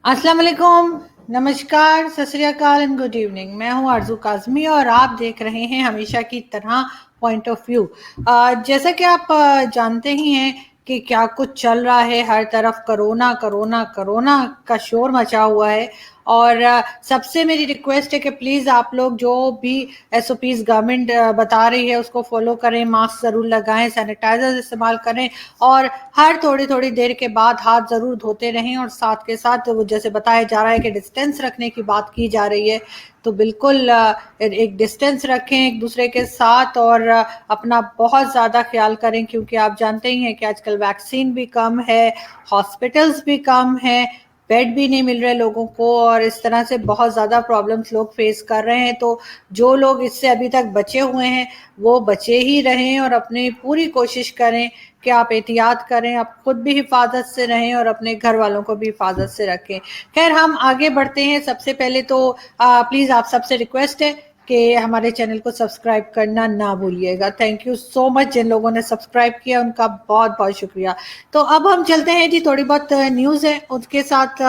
अस्सलाम वालेकुम, नमस्कार, सत श्री अकाल एंड गुड इवनिंग। मैं हूं आरजू काज़मी और आप देख रहे हैं हमेशा की तरह पॉइंट ऑफ व्यू। जैसा कि आप जानते ही हैं कि क्या कुछ चल रहा है, हर तरफ कोरोना कोरोना कोरोना का शोर मचा हुआ है। और सबसे मेरी रिक्वेस्ट है कि प्लीज़ आप लोग जो भी एसओपीज़ गवर्नमेंट बता रही है उसको फॉलो करें, मास्क ज़रूर लगाएं, सैनिटाइजर इस्तेमाल करें और हर थोड़ी थोड़ी देर के बाद हाथ ज़रूर धोते रहें। और साथ के साथ वो जैसे बताया जा रहा है कि डिस्टेंस रखने की बात की जा रही है, तो बिल्कुल एक डिस्टेंस रखें एक दूसरे के साथ और अपना बहुत ज़्यादा ख्याल करें, क्योंकि आप जानते ही हैं कि आजकल वैक्सीन भी कम है, हॉस्पिटल्स भी कम है, बेड भी नहीं मिल रहे लोगों को और इस तरह से बहुत ज़्यादा प्रॉब्लम्स लोग फेस कर रहे हैं। तो जो लोग इससे अभी तक बचे हुए हैं वो बचे ही रहें और अपनी पूरी कोशिश करें कि आप एहतियात करें, आप खुद भी हिफाजत से रहें और अपने घर वालों को भी हिफाजत से रखें। खैर, हम आगे बढ़ते हैं। सबसे पहले तो प्लीज़ आप सबसे रिक्वेस्ट है कि हमारे चैनल को सब्सक्राइब करना ना भूलिएगा। थैंक यू सो मच जिन लोगों ने सब्सक्राइब किया, उनका बहुत बहुत शुक्रिया। तो अब हम चलते हैं जी, थोड़ी बहुत न्यूज़ है उसके साथ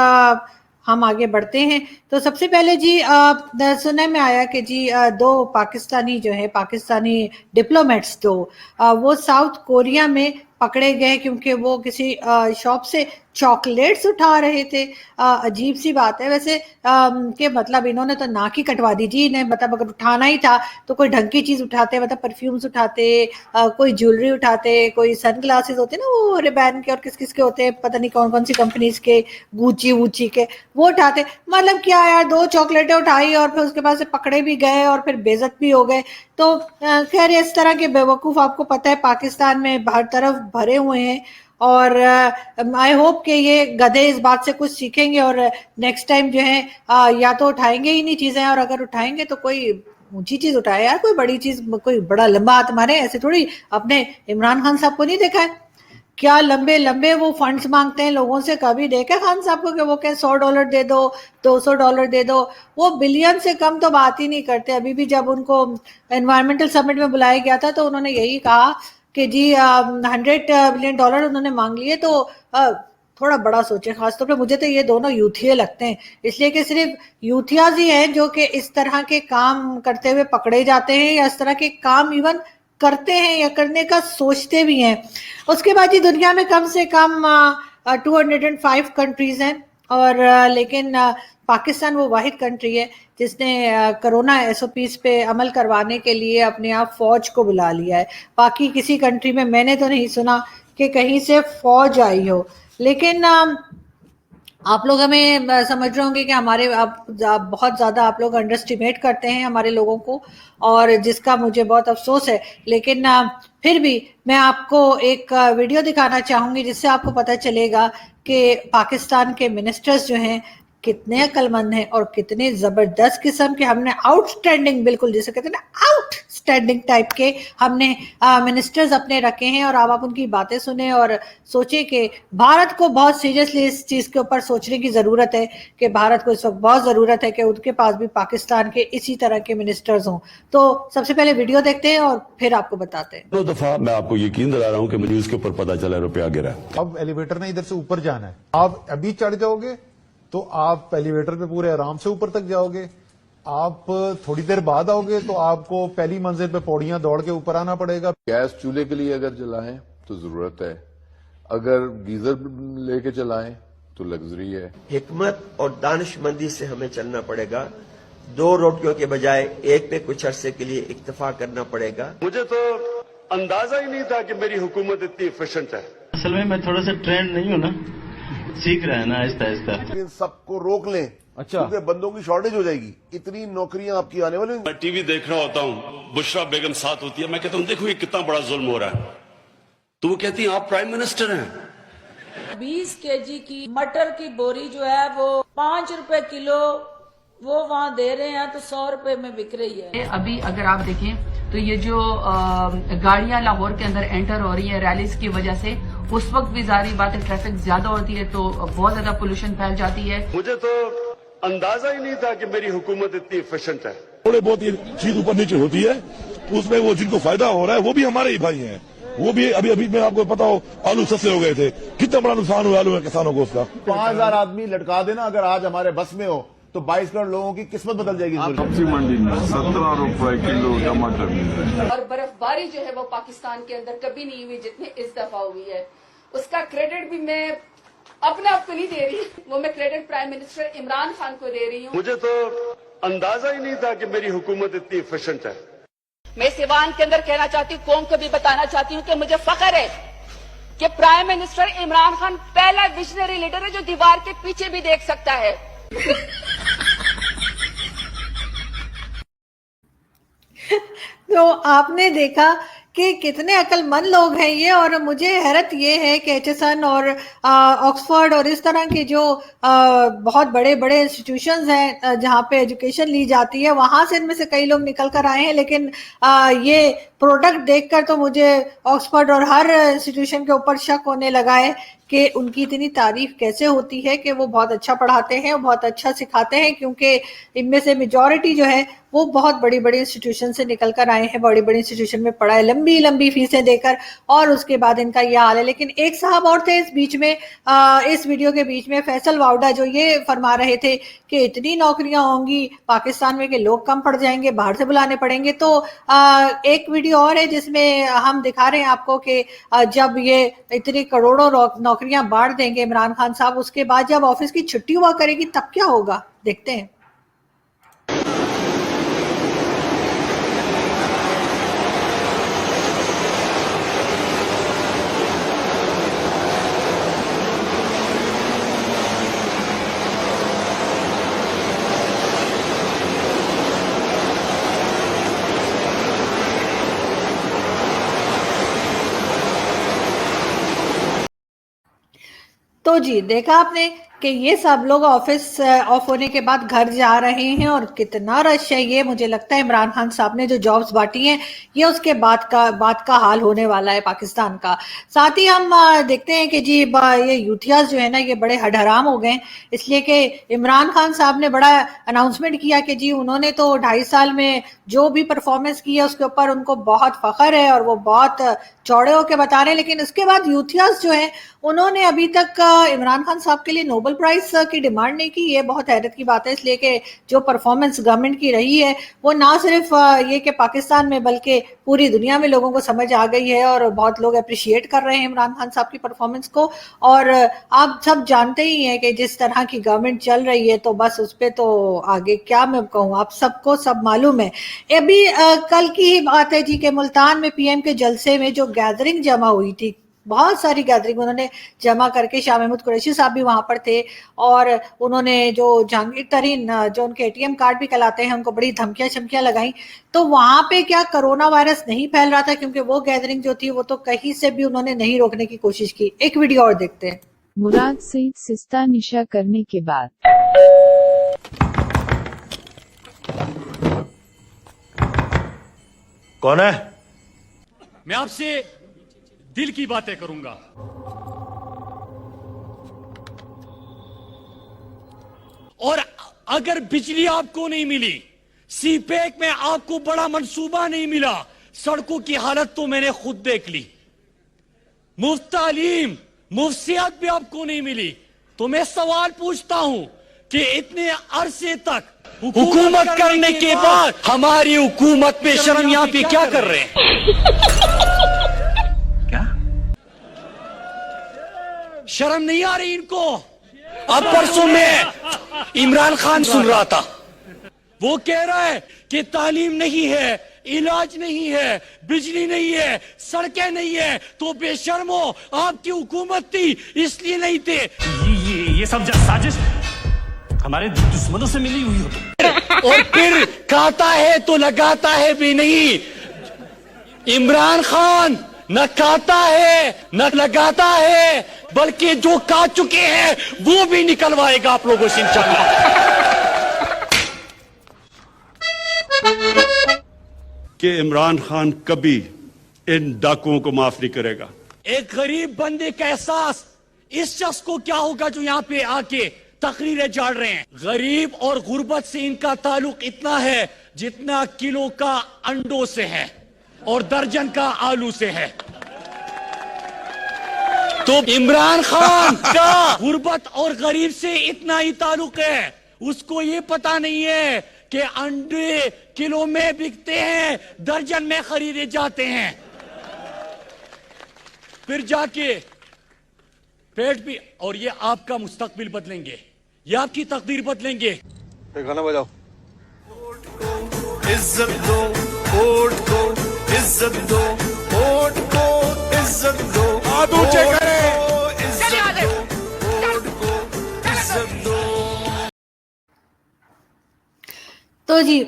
हम आगे बढ़ते हैं। तो सबसे पहले जी सुनने में आया कि जी दो पाकिस्तानी जो है, पाकिस्तानी डिप्लोमेट्स वो साउथ कोरिया में पकड़े गए क्योंकि वो किसी शॉप से चॉकलेट्स उठा रहे थे। अजीब सी बात है वैसे, कि मतलब इन्होंने तो नाक ही कटवा दी जी। इन्हें मतलब अगर उठाना ही था तो कोई ढंग की चीज उठाते, मतलब परफ्यूम्स उठाते, कोई ज्वेलरी उठाते, कोई सन ग्लासेस होते ना वो रिबैन के और किस किस के होते हैं, पता नहीं कौन कौन सी कंपनीज के, गुची वूची के, वो उठाते। मतलब क्या यार, दो चॉकलेटें उठाई और फिर उसके बाद से पकड़े भी गए और फिर बेइज्जत भी हो गए। तो खैर, इस तरह के बेवकूफ़ आपको पता है पाकिस्तान में हर तरफ भरे हुए हैं और आई होप कि ये गधे इस बात से कुछ सीखेंगे और नेक्स्ट टाइम जो है या तो उठाएंगे ही नहीं चीज़ें, और अगर उठाएंगे तो कोई ऊंची चीज उठाए यार, कोई बड़ी चीज, कोई बड़ा लंबा हाथ मारे। ऐसे थोड़ी, अपने इमरान खान साहब को नहीं देखा है क्या लंबे लंबे वो फंड्स मांगते हैं लोगों से? कभी देखा खान साहब को कि वो कहें $100 दे दो, $200 दे दो? वो बिलियन से कम तो बात ही नहीं करते। अभी भी जब उनको एनवायरमेंटल समिट में बुलाया गया था तो उन्होंने यही कहा कि जी $100 बिलियन उन्होंने मांग लिए। तो थोड़ा बड़ा सोचे, खासतौर पे मुझे तो ये दोनों यूथिये लगते हैं, इसलिए कि सिर्फ यूथियाज ही हैं जो कि इस तरह के काम करते हुए पकड़े जाते हैं या इस तरह के काम इवन करते हैं या करने का सोचते भी हैं। उसके बाद ही दुनिया में कम से कम 205 कंट्रीज हैं और लेकिन पाकिस्तान वो वाहिद कंट्री है जिसने कोरोना एसओपीज पे अमल करवाने के लिए अपने आप फौज को बुला लिया है। बाकी किसी कंट्री में मैंने तो नहीं सुना कि कहीं से फौज आई हो। लेकिन आप लोग हमें समझ रहे होंगे कि हमारे आप बहुत ज़्यादा आप लोग अंडर एस्टिमेट करते हैं हमारे लोगों को, और जिसका मुझे बहुत अफसोस है। लेकिन फिर भी मैं आपको एक वीडियो दिखाना चाहूँगी जिससे आपको पता चलेगा कि पाकिस्तान के मिनिस्टर्स जो हैं कितने अक्लमंद हैं और कितने ज़बरदस्त किस्म के, हमने आउटस्टैंडिंग, बिल्कुल जिसे कहते हैं ना आउटस्टैंडिंग टाइप के हमने मिनिस्टर्स अपने रखे हैं। और आप उनकी बातें सुने और सोचे कि भारत को बहुत सीरियसली इस चीज़ के ऊपर सोचने की ज़रूरत है कि भारत को इस वक्त बहुत ज़रूरत है कि उनके पास भी पाकिस्तान के इसी तरह के मिनिस्टर्स हों। तो सबसे पहले वीडियो देखते हैं और फिर आपको बताते हैं। 2 दफा मैं आपको यकीन दिला रहा हूं कि मुझे उसके ऊपर पता चला रुपया गिरा। अब एलिवेटर ने इधर से ऊपर जाना है, आप अभी चढ़ जाओगे तो आप एलिवेटर पे पूरे आराम से ऊपर तक जाओगे। आप थोड़ी देर बाद आओगे तो आपको पहली मंजिल पे पौड़ियां दौड़ के ऊपर आना पड़ेगा। गैस चूल्हे के लिए अगर जलाएं तो जरूरत है, अगर गीजर लेके चलाएं तो लग्जरी है। हिकमत और दानिशमंदी से हमें चलना पड़ेगा। 2 रोटियों के बजाय एक पे कुछ अरसे के लिए इक्तफा करना पड़ेगा। मुझे तो अंदाजा ही नहीं था कि मेरी हुकूमत इतनी एफिशिएंट है। असल में मैं थोड़ा सा ट्रेंड नहीं हूँ ना, सीख रहा है ना आहिस्ता आहिस्ता। इन सबको रोक लें, अच्छा, क्योंकि बंदों की शॉर्टेज हो जाएगी। इतनी नौकरियां आपकी आने वाली। मैं टीवी देख रहा होता हूँ, बुशरा बेगम साथ होती है, मैं कहता हूँ देखो ये कितना बड़ा जुल्म हो रहा है, तो वो कहती है आप प्राइम मिनिस्टर हैं। 20 केजी की मटर की बोरी जो है वो 5 रुपए किलो वो वहाँ दे रहे हैं, तो 100 रुपए में बिक रही है। अभी अगर आप देखें तो ये जो गाड़ियां लाहौर के अंदर एंटर हो रही है रैलीज की वजह से, उस वक्त भी जारी बात है ट्रैफिक ज्यादा होती है तो बहुत ज्यादा पोल्यूशन फैल जाती है। मुझे तो अंदाजा ही नहीं था कि मेरी हुकूमत इतनी एफिशिएंट है। थोड़े बहुत ये चीज ऊपर नीचे होती है, उसमें वो जिनको फायदा हो रहा है वो भी हमारे ही भाई हैं। वो भी अभी अभी मैं आपको पता हो आलू सस्ते हो गए थे, कितना बड़ा नुकसान हुआ आलू में किसानों को उसका। 5000 आदमी लटका देना अगर आज हमारे बस में हो तो 22 करोड़ लोगों की किस्मत बदल जाएगी। सब्जी मंडी में 17 रुपए किलो टमाटर मिल रहे हैं। और बर्फबारी जो है वो पाकिस्तान के अंदर कभी नहीं हुई जितनी इस दफा हुई है। उसका क्रेडिट भी मैं अपने आप को नहीं दे रही, वो मैं credit prime minister Imran Khan को दे रही हूँ। मुझे तो अंदाजा ही नहीं था कि मेरी हुकूमत इतनी एफिशिएंट है। मैं सिवान के अंदर कहना चाहती हूँ, कौम को भी बताना चाहती हूँ कि मुझे फख्र है कि प्राइम मिनिस्टर इमरान खान पहला विजनरी लीडर है जो दीवार के पीछे भी देख सकता है। तो आपने देखा कि कितने अक्लमंद लोग हैं ये, और मुझे हैरत ये है कि एचएसएन और ऑक्सफोर्ड और इस तरह के जो बहुत बड़े बड़े इंस्टीट्यूशंस हैं जहाँ पे एजुकेशन ली जाती है, वहाँ से इनमें से कई लोग निकल कर आए हैं। लेकिन ये प्रोडक्ट देखकर तो मुझे ऑक्सफोर्ड और हर इंस्टीट्यूशन के ऊपर शक होने लगा है कि उनकी इतनी तारीफ कैसे होती है कि वो बहुत अच्छा पढ़ाते हैं, बहुत अच्छा सिखाते हैं, क्योंकि इनमें से मेजॉरिटी जो है वो बहुत बड़ी बड़ी इंस्टीट्यूशन से निकल कर आए हैं, बड़ी बड़ी इंस्टीट्यूशन में पढ़ा है, लंबी लंबी फीसें देकर, और उसके बाद इनका ये हाल है। लेकिन एक साहब और थे इस बीच में, इस वीडियो के बीच में, फैसल वाउडा, जो ये फरमा रहे थे कि इतनी नौकरियां होंगी पाकिस्तान में कि लोग कम पड़ जाएंगे, बाहर से बुलाने पड़ेंगे। तो एक वीडियो और है जिसमें हम दिखा रहे हैं आपको कि जब ये इतनी करोड़ों नौकरियां बांट देंगे इमरान खान साहब, उसके बाद जब ऑफिस की छुट्टी हुआ करेगी तब क्या होगा, देखते हैं। तो जी देखा आपने कि ये सब लोग ऑफिस ऑफ होने के बाद घर जा रहे हैं, और कितना रश है। ये मुझे लगता है इमरान खान साहब ने जो जॉब्स बांटी हैं ये उसके बाद का हाल होने वाला है पाकिस्तान का। साथ ही हम देखते हैं कि जी ये यूथियाज जो है ना ये बड़े हडहराम हो गए, इसलिए कि इमरान खान साहब ने बड़ा अनाउंसमेंट किया कि जी उन्होंने तो 2.5 साल में जो भी परफॉर्मेंस की है उसके ऊपर उनको बहुत फख्र है और वो बहुत चौड़े होकर बता रहे हैं। लेकिन उसके बाद यूथियाज जो है उन्होंने अभी तक इमरान खान साहब के लिए नोबेल प्राइज की डिमांड नहीं की। ये बहुत हैरत की बात है, इसलिए कि जो परफॉर्मेंस गवर्नमेंट की रही है वो ना सिर्फ ये कि पाकिस्तान में बल्कि पूरी दुनिया में लोगों को समझ आ गई है, और बहुत लोग अप्रिशिएट कर रहे हैं इमरान खान साहब की परफॉर्मेंस को। और आप सब जानते ही हैं कि जिस तरह की गवर्नमेंट चल रही है, तो बस उस पर तो आगे क्या मैं कहूँ, आप सबको सब मालूम है। अभी कल की ही बात है जी के मुल्तान में पीएम के जलसे में जो गैदरिंग जमा हुई थी, बहुत सारी गैदरिंग उन्होंने जमा करके, शाह महमूद कुरैशी साहब भी वहां पर थे, और उन्होंने जो जहांगीर तरीन जो उनके एटीएम कार्ड भी कहलाते हैं उनको बड़ी धमकियां शमकियां लगाई। तो वहां पे क्या कोरोना वायरस नहीं फैल रहा था, क्योंकि वो गैदरिंग जो थी वो तो कहीं से भी उन्होंने नहीं रोकने की कोशिश की। एक वीडियो और देखते हैं। मुराद सईद सिस्ता निशा करने के बाद कौन है? मैं आपसे दिल की बातें करूंगा। और अगर बिजली आपको नहीं मिली, सीपैक में आपको बड़ा मंसूबा नहीं मिला, सड़कों की हालत तो मैंने खुद देख ली, मुफ्त तालीम, मुफ्त सेहत भी आपको नहीं मिली, तो मैं सवाल पूछता हूं कि इतने अरसे तक हुकूमत करने के बाद हमारी हुकूमत पे शर्म यहाँ पे क्या कर रहे हैं? शर्म नहीं आ रही इनको? अब परसों में इमरान खान सुन रहा था, वो कह रहा है कि तालीम नहीं है, इलाज नहीं है, बिजली नहीं है, सड़कें नहीं है, तो बेशर्मो आपकी हुकूमत थी इसलिए नहीं थे। ये सब साजिश हमारे दुश्मनों से मिली हुई हो। और फिर खाता है तो लगाता है भी नहीं। इमरान खान न खाता है न लगाता है, बल्कि जो काट चुके हैं वो भी निकलवाएगा आप लोगों से इंशाअल्लाह। कि इमरान खान कभी इन डाकुओं को माफ नहीं करेगा। एक गरीब बंदे का एहसास इस शख्स को क्या होगा जो यहाँ पे आके तकरीरें झाड़ रहे हैं। गरीब और गुर्बत से इनका ताल्लुक इतना है जितना किलो का अंडों से है और दर्जन का आलू से है। तो इमरान खान का गुर्बत और गरीब से इतना ही ताल्लुक है, उसको ये पता नहीं है कि अंडे किलो में बिकते हैं, दर्जन में खरीदे जाते हैं। फिर जाके पेट भी, और ये आपका मुस्तकबिल बदलेंगे, ये आपकी तकदीर बदलेंगे। गाना बजाओ। इज्जत दो वोट को, इज्जत दो वोट को, इज्जत दो। हाथ ऊंचे करें, इज्जत दो वोट को, इज्जत दो। तो जी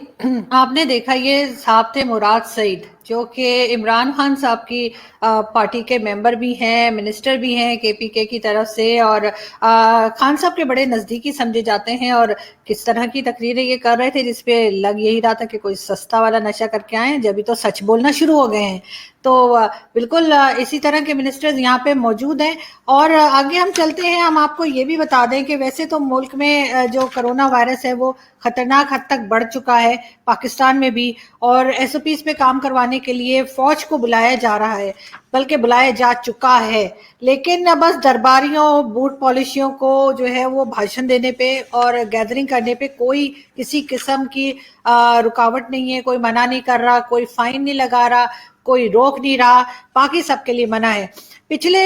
आपने देखा ये साहब थे मुराद सईद, जो कि इमरान खान साहब की पार्टी के मेंबर भी हैं, मिनिस्टर भी हैं केपीके की तरफ से, और खान साहब के बड़े नज़दीकी समझे जाते हैं। और किस तरह की तकरीरें ये कर रहे थे जिसपे लग यही रहा था कि कोई सस्ता वाला नशा करके आए हैं, जब भी तो सच बोलना शुरू हो गए हैं। तो बिल्कुल इसी तरह के मिनिस्टर्स यहाँ पे मौजूद हैं। और आगे हम चलते हैं, हम आपको ये भी बता दें कि वैसे तो मुल्क में जो कोरोना वायरस है वो खतरनाक हद तक बढ़ चुका है, पाकिस्तान में भी, और SOPs पे काम करवाने के लिए फौज को बुलाया जा रहा है, बल्कि बुलाया जा चुका है। लेकिन बस दरबारियों, बूट पॉलिशियों को जो है वो भाषण देने पे और गैदरिंग करने पे कोई किसी किस्म की रुकावट नहीं है, कोई मना नहीं कर रहा, कोई फाइन नहीं लगा रहा, कोई रोक नहीं रहा, बाकी सबके लिए मना है। पिछले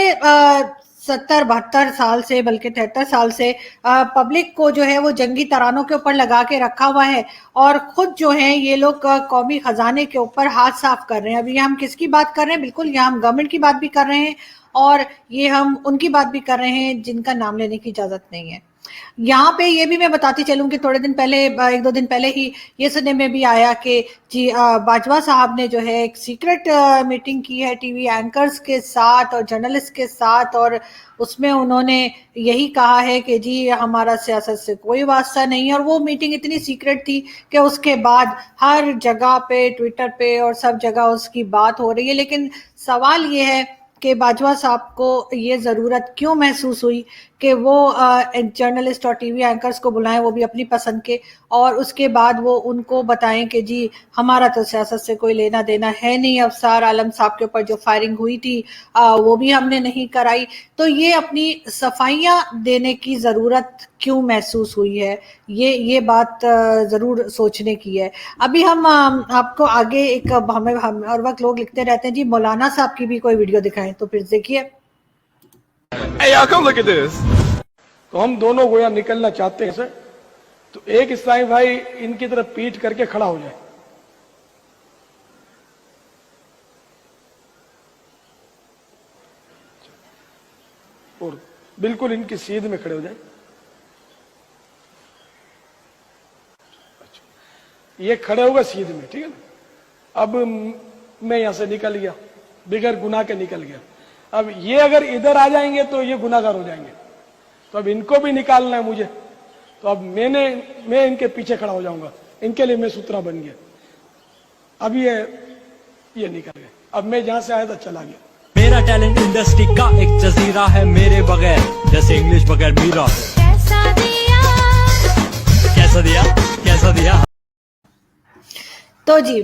70-72 साल से, बल्कि 73 साल से पब्लिक को जो है वो जंगी तरानों के ऊपर लगा के रखा हुआ है, और खुद जो है ये लोग कौमी खजाने के ऊपर हाथ साफ कर रहे हैं। अभी हम किसकी बात कर रहे हैं? बिल्कुल यहाँ हम गवर्नमेंट की बात भी कर रहे हैं, और ये हम उनकी बात भी कर रहे हैं जिनका नाम लेने की इजाजत नहीं है। यहाँ पे ये भी मैं बताती चलूं कि थोड़े दिन पहले, 1-2 दिन पहले ही ये सुनने में भी आया कि जी बाजवा साहब ने जो है एक सीक्रेट मीटिंग की है टीवी एंकर्स के साथ और जर्नलिस्ट के साथ, और उसमें उन्होंने यही कहा है कि जी हमारा सियासत से कोई वास्ता नहीं है। और वो मीटिंग इतनी सीक्रेट थी कि उसके बाद हर जगह पे, ट्विटर पे और सब जगह उसकी बात हो रही है। लेकिन सवाल ये है कि बाजवा साहब को ये ज़रूरत क्यों महसूस हुई कि वो जर्नलिस्ट और टीवी एंकर्स को बुलाएं, वो भी अपनी पसंद के, और उसके बाद वो उनको बताएं कि जी हमारा तो सियासत से कोई लेना देना है नहीं, अफसार आलम साहब के ऊपर जो फायरिंग हुई थी वो भी हमने नहीं कराई। तो ये अपनी सफाइयाँ देने की ज़रूरत क्यों महसूस हुई है, ये बात ज़रूर सोचने की है। अभी हम आपको आगे एक, हमें हर वक्त लोग लिखते रहते हैं जी मौलाना साहब की भी कोई वीडियो दिखाएं, तो फिर देखिए। Hey, y'all, come look at this. तो हम दोनों गोया निकलना चाहते हैं सर, तो एक इस्लामी भाई इनकी तरफ पीठ करके खड़ा हो जाए। और बिल्कुल इनकी सीध में खड़े हो जाए। ये खड़े होगा सीध में, ठीक है ना। अब मैं यहां से निकल गया, बिगैर गुनाह के निकल गया। अब ये अगर इधर आ जाएंगे तो ये गुनाहगार हो जाएंगे, तो अब इनको भी निकालना है मुझे। तो अब मैं इनके पीछे खड़ा हो जाऊंगा, इनके लिए मैं सूत्रा बन गया। अब ये निकल गए, अब मैं जहां से आया था चला गया। मेरा टैलेंट इंडस्ट्री का एक जजीरा है, मेरे बगैर जैसे इंग्लिश बगैर मीरा। कैसा दिया। तो जी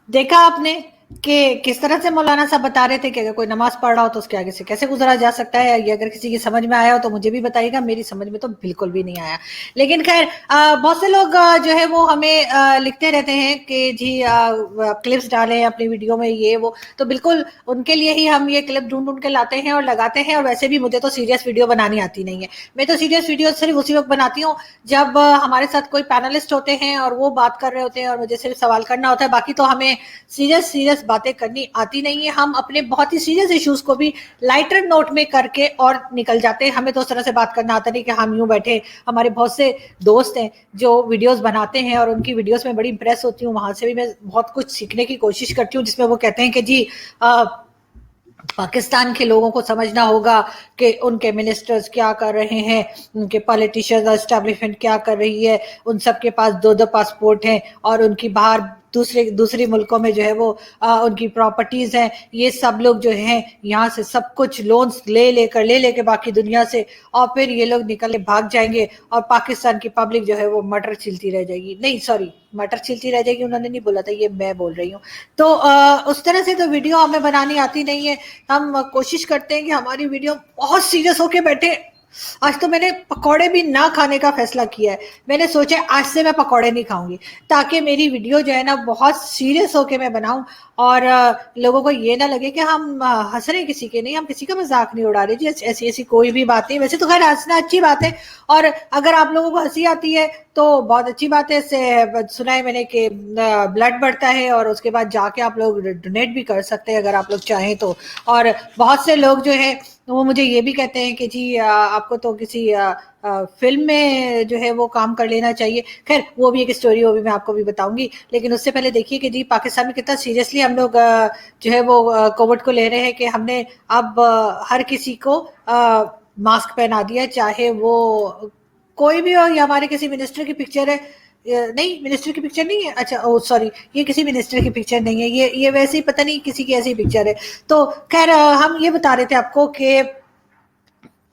देखा आपने कि किस तरह से मौलाना साहब बता रहे थे कि अगर कोई नमाज पढ़ रहा हो तो उसके आगे से कैसे गुजरा जा सकता है। ये अगर किसी की समझ में आया हो तो मुझे भी बताइएगा, मेरी समझ में तो बिल्कुल भी नहीं आया। लेकिन खैर बहुत से लोग जो है वो हमें लिखते रहते हैं कि जी क्लिप्स डालें अपनी वीडियो में, ये वो, तो बिल्कुल उनके लिए ही हम ये क्लिप ढूंढ के लाते हैं और लगाते हैं। और वैसे भी मुझे तो सीरियस वीडियो बनानी आती नहीं है, मैं तो सीरियस वीडियो सिर्फ उसी वक्त बनाती हूँ जब हमारे साथ कोई पैनलिस्ट होते हैं और वो बात कर रहे होते हैं और मुझे सिर्फ सवाल करना होता है। बाकी तो हमें सीरियस बातें करनी आती नहीं है, हम अपने बहुत ही सीरियस इश्यूज को भी लाइटर नोट में करके और निकल जाते हैं। हमें तो उस तरह से बात करना आता नहीं कि हम यूं बैठे। हमारे बहुत से दोस्त हैं जो वीडियोस बनाते हैं और उनकी वीडियोस में बड़ी इंप्रेस होती हूँ, वहां से भी मैं बहुत कुछ सीखने की कोशिश करती हूँ, जिसमें वो कहते हैं कि जी पाकिस्तान के लोगों को समझना होगा कि उनके मिनिस्टर्स क्या कर रहे हैं, उनके पॉलिटिशियंस, एस्टैब्लिशमेंट क्या कर रही है, उन सब के पास 2-2 पासपोर्ट हैं और उनकी बाहर दूसरी मुल्कों में जो है वो उनकी प्रॉपर्टीज हैं, ये सब लोग जो हैं यहाँ से सब कुछ लोन्स ले लेकर बाकी दुनिया से, और फिर ये लोग निकल के भाग जाएंगे और पाकिस्तान की पब्लिक जो है वो मटर छिलती रह जाएगी। नहीं सॉरी, मटर छिलती रह जाएगी उन्होंने नहीं बोला था, ये मैं बोल रही हूँ। तो उस तरह से तो वीडियो हमें बनानी आती नहीं है। हम कोशिश करते हैं कि हमारी वीडियो बहुत सीरियस होके बैठे। आज तो मैंने पकौड़े भी ना खाने का फैसला किया है। मैंने सोचा आज से मैं पकौड़े नहीं खाऊंगी, ताकि मेरी वीडियो जो है ना बहुत सीरियस होके मैं बनाऊं और लोगों को ये ना लगे कि हम हंस रहे हैं किसी के। नहीं, हम किसी का मजाक नहीं उड़ा रहे जी, ऐसी कोई भी बात नहीं। वैसे तो खैर हंसना अच्छी बात है, और अगर आप लोगों को हंसी आती है तो बहुत अच्छी बात है। इससे सुना है मैंने कि ब्लड बढ़ता है, और उसके बाद जाके आप लोग डोनेट भी कर सकते हैं अगर आप लोग चाहें तो। और बहुत से लोग जो है वो मुझे ये भी कहते हैं कि जी आपको तो किसी फिल्म में जो है वो काम कर लेना चाहिए। खैर वो भी एक स्टोरी, वो भी मैं आपको भी बताऊंगी, लेकिन उससे पहले देखिए कि जी पाकिस्तान में कितना सीरियसली हम लोग जो है वो कोविड को ले रहे हैं, कि हमने अब हर किसी को मास्क पहना दिया, चाहे वो कोई भी हो। या हमारे किसी मिनिस्टर की पिक्चर है, नहीं मिनिस्टर की पिक्चर नहीं है, अच्छा ओ सॉरी, ये किसी मिनिस्टर की पिक्चर नहीं है, ये वैसे ही पता नहीं किसी की ऐसी पिक्चर है। तो खैर हम ये बता रहे थे आपको कि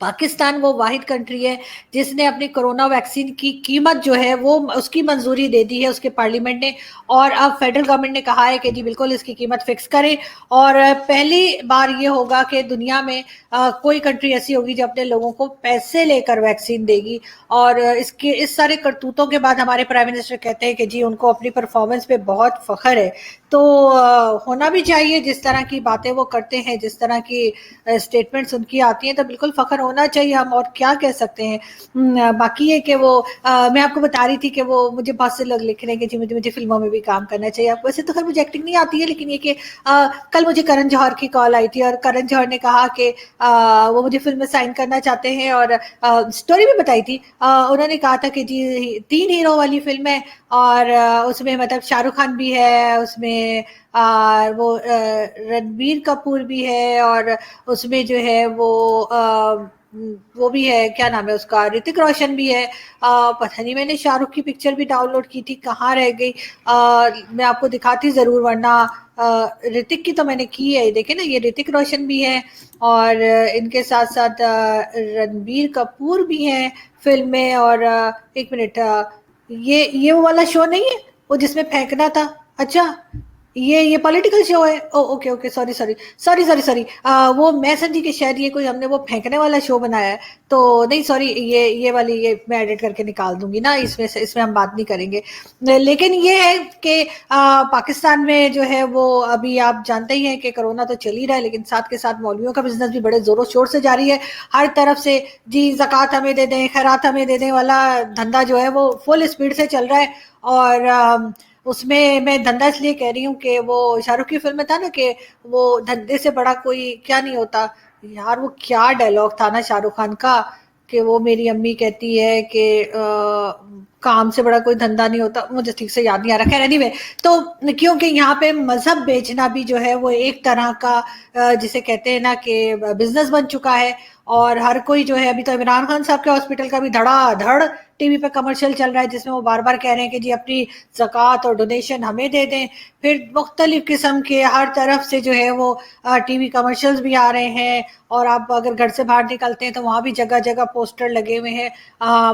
पाकिस्तान वो वाहिद कंट्री है जिसने अपनी कोरोना वैक्सीन की कीमत जो है वो उसकी मंजूरी दे दी है उसके पार्लियामेंट ने, और अब फेडरल गवर्नमेंट ने कहा है कि जी बिल्कुल इसकी कीमत फिक्स करें। और पहली बार ये होगा कि दुनिया में कोई कंट्री ऐसी होगी जो अपने लोगों को पैसे लेकर वैक्सीन देगी। और इस सारे करतूतों के बाद हमारे प्राइम मिनिस्टर कहते हैं कि जी उनको अपनी परफॉर्मेंस पे बहुत फख्र है। तो होना भी चाहिए, जिस तरह की बातें वो करते हैं, जिस तरह की स्टेटमेंट्स उनकी आती हैं, तो बिल्कुल फख्र होना चाहिए। हम और क्या कह सकते हैं। बाकी है कि वो मैं आपको बता रही थी कि वो मुझे बहुत से लोग लिख रहे हैं कि जी मुझे फिल्मों में भी काम करना चाहिए। आपको वैसे तो खैर मुझे एक्टिंग नहीं आती है, लेकिन ये कि कल मुझे करण जौहर की कॉल आई थी और करण जौहर ने कहा कि वो मुझे फिल्म में साइन करना चाहते हैं, और स्टोरी भी बताई थी। उन्होंने कहा था कि जी 3 हीरो वाली फिल्म है, और उसमें मतलब शाहरुख खान भी है, उसमें वो रणबीर कपूर भी है, और उसमें जो है वो भी है, क्या नाम है उसका, ऋतिक रोशन भी है। पता नहीं मैंने शाहरुख की पिक्चर भी डाउनलोड की थी, कहाँ रह गई। मैं आपको दिखाती जरूर, वरना ऋतिक की तो मैंने की है। देखे ना, ये ऋतिक रोशन भी है, और इनके साथ साथ रणबीर कपूर भी हैं फिल्म में। और एक मिनट, ये वो वाला शो नहीं है वो जिसमें फेंकना था? अच्छा ये पॉलिटिकल शो है। ओके सॉरी वो मैं समझी कि शायद ये कोई हमने वो फेंकने वाला शो बनाया है, तो नहीं सॉरी, ये वाली ये मैं एडिट करके निकाल दूंगी ना, इसमें हम बात नहीं करेंगे। लेकिन ये है कि पाकिस्तान में जो है वो अभी आप जानते ही हैं कि कोरोना तो चल ही रहा है, लेकिन साथ के साथ मौलवियों का बिजनेस भी बड़े जोरों शोर से जारी है। हर तरफ से जी ज़कात हमें दे दें, खैरात हमें दे दें वाला धंधा जो है वो फुल स्पीड से चल रहा है। और उसमें मैं धंधा इसलिए कह रही हूँ कि वो शाहरुख की फिल्म में था ना कि वो धंधे से बड़ा कोई क्या नहीं होता। यार वो क्या डायलॉग था ना शाहरुख खान का, कि वो मेरी अम्मी कहती है कि काम से बड़ा कोई धंधा नहीं होता, मुझे ठीक से याद नहीं आ रहा। खैर एनीवे, तो क्योंकि यहाँ पे मजहब बेचना भी जो है वो एक तरह का जिसे कहते हैं ना कि बिजनेस बन चुका है। और हर कोई जो है, अभी तो इमरान खान साहब के हॉस्पिटल का भी धड़ाधड़ टीवी पे कमर्शियल चल रहा है, जिसमें वो बार बार कह रहे हैं कि जी अपनी ज़कात और डोनेशन हमें दे दें। फिर मुख्तलिफ किस्म के हर तरफ से जो है वो टीवी कमर्शियल्स भी आ रहे हैं, और आप अगर घर से बाहर निकलते हैं तो वहाँ भी जगह जगह पोस्टर लगे हुए हैं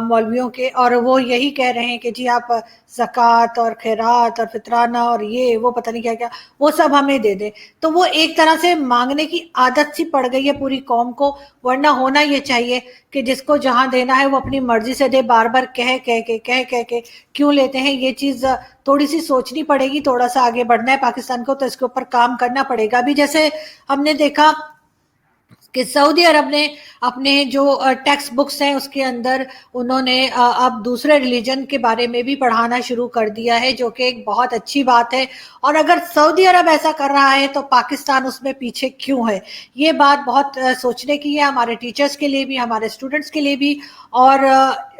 मौलवियों के, और वो यही कह रहे हैं कि जी आप ज़कात और खैरात और फितराना और ये वो पता नहीं क्या क्या वो सब हमें दे दें। तो वो एक तरह से मांगने की आदत सी पड़ गई है पूरी कौम को। वरना होना ये चाहिए कि जिसको जहां देना है वो अपनी मर्जी से दे। बार बार कह के क्यों लेते हैं? ये चीज थोड़ी सी सोचनी पड़ेगी। थोड़ा सा आगे बढ़ना है पाकिस्तान को, तो इसके ऊपर काम करना पड़ेगा। अभी जैसे हमने देखा कि सऊदी अरब ने अपने जो टेक्स्ट बुक्स हैं उसके अंदर उन्होंने अब दूसरे रिलीजन के बारे में भी पढ़ाना शुरू कर दिया है, जो कि एक बहुत अच्छी बात है। और अगर सऊदी अरब ऐसा कर रहा है तो पाकिस्तान उसमें पीछे क्यों है? ये बात बहुत सोचने की है, हमारे टीचर्स के लिए भी, हमारे स्टूडेंट्स के लिए भी। और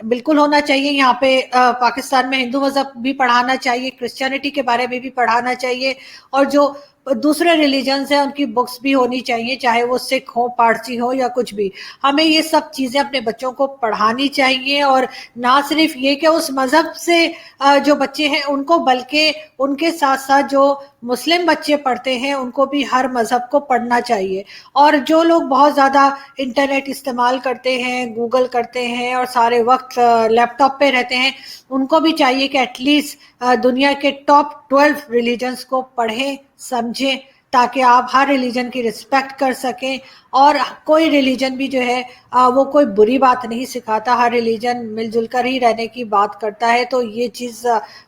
बिल्कुल होना चाहिए यहाँ पे पाकिस्तान में हिंदू मजहब भी पढ़ाना चाहिए, क्रिश्चियनिटी के बारे में भी पढ़ाना चाहिए। और जो दूसरे रिलीजन है उनकी बुक्स भी होनी चाहिए, चाहे वो सिख हो, पारसी हो या कुछ भी। हमें ये सब चीजें अपने बच्चों को पढ़ानी चाहिए, और ना सिर्फ ये कि उस मजहब से जो बच्चे हैं उनको, बल्कि उनके साथ साथ जो मुस्लिम बच्चे पढ़ते हैं उनको भी हर मजहब को पढ़ना चाहिए। और जो लोग बहुत ज़्यादा इंटरनेट इस्तेमाल करते हैं, गूगल करते हैं और सारे वक्त लैपटॉप पे रहते हैं, उनको भी चाहिए कि एटलीस्ट दुनिया के टॉप 12 रिलीजन्स को पढ़ें, समझें, ताकि आप हर रिलीजन की रिस्पेक्ट कर सकें। और कोई रिलीजन भी जो है वो कोई बुरी बात नहीं सिखाता, हर रिलीजन मिलजुल कर ही रहने की बात करता है। तो ये चीज़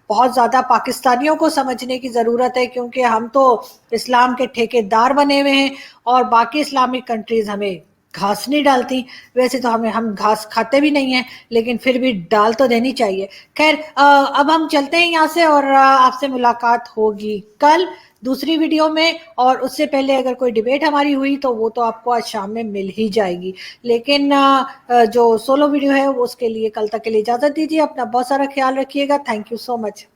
बहुत ज़्यादा पाकिस्तानियों को समझने की ज़रूरत है, क्योंकि हम तो इस्लाम के ठेकेदार बने हुए हैं और बाकी इस्लामिक कंट्रीज़ हमें घास नहीं डालती। वैसे तो हम घास खाते भी नहीं हैं, लेकिन फिर भी डाल तो देनी चाहिए। खैर, अब हम चलते हैं यहाँ से, और आपसे मुलाकात होगी कल दूसरी वीडियो में। और उससे पहले अगर कोई डिबेट हमारी हुई तो वो तो आपको आज शाम में मिल ही जाएगी, लेकिन जो सोलो वीडियो है वो उसके लिए कल तक के लिए इजाज़त दीजिए। अपना बहुत सारा ख्याल रखिएगा। Thank you so much.